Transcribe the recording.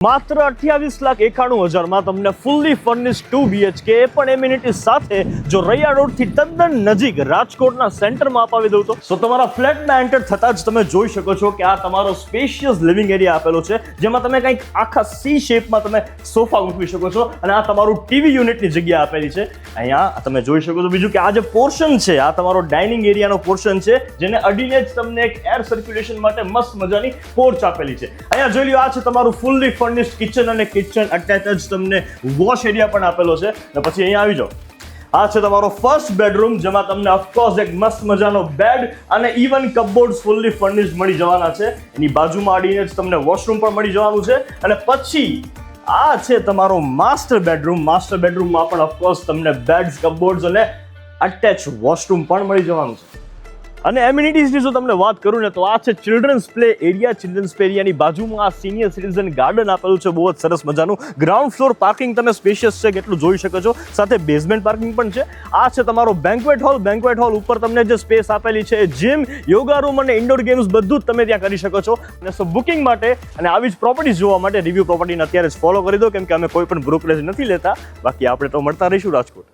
માત્ર 28,91,000 તમને fully furnished 2 BHK એ પણ એમ્યુનિટી સાથે જો રૈયા રોડ થી તદ્દન નજીક રાજકોટના સેન્ટરમાં અપાવી દઉં તો તમારા ફ્લેટમાં એન્ટર થતા જ તમે જોઈ શકો છો કે આ તમારો સ્પેશિયસ લિવિંગ એરિયા આપેલો છે, જેમાં તમે કંઈક આખા સી શેપમાં તમે સોફા મૂકી શકો છો અને આ તમારું ટીવી યુનિટની જગ્યા આપેલી છે. અહીંયા તમે જોઈ શકો છો. બીજું કે આ જે પોર્શન છે આ તમારો ડાઇનિંગ એરિયાનો પોર્શન છે, જેને અડીને જ તમને એક એર સર્ક્યુલેશન માટે મસ્ત મજાની પોર્ચ આપેલી છે. અહીંયા જોઈ લો, આ છે તમારું ફૂલ્લી કિચન અને કિચન અટેચ જ તમને વોશ એરિયા પણ આપેલો છે. અને પછી અહીંયા આવી જાઓ, આ છે તમારો ફર્સ્ટ બેડરૂમ, જેમાં તમને ઓફકોર્સ એક મસ્ત મજાનો બેડ અને ઇવન કપબોર્ડ્સ ફૂલ્લી ફર્નિશ્ડ મળી જવાના છે. એની બાજુમાં આડીને જ તમને વોશરૂમ પણ મળી જવાનું છે. અને પછી આ છે તમારો માસ્ટર બેડરૂમ. માસ્ટર બેડરૂમમાં પણ ઓફકોર્સ તમને બેડ્સ, કપબોર્ડ્સ અને અટેચ વોશરૂમ પણ મળી જવાનું છે. અને એમ્યુનિટીઝની જો તમને વાત કરું ને તો આ છે children's play area. Children's play એરિયાની બાજુમાં આ સિનિયર સિટીઝન ગાર્ડન આપેલું છે, બહુ જ સરસ મજાનું. ગ્રાઉન્ડ ફ્લોર પાર્કિંગ તમે સ્પેશિયસ છે કેટલું જોઈ શકો છો, સાથે બેઝમેન્ટ પાર્કિંગ પણ છે. આ છે તમારો બેન્ક્વેટ હોલ. બેન્ક્વેટ હોલ ઉપર તમને જે સ્પેસ આપેલી છે, જીમ, યોગા રૂમ અને ઇન્ડોર ગેમ્સ બધું જ તમે ત્યાં કરી શકો છો. અને સો બુકિંગ માટે અને આવી જ પ્રોપર્ટીઝ જોવા માટે રિવ્યુ પ્રોપર્ટીને અત્યારે જ ફોલો કરી દો, કેમ કે અમે કોઈ પણ બ્રોકરેજ નથી લેતા. બાકી આપણે તો મળતા રહીશું રાજકોટ.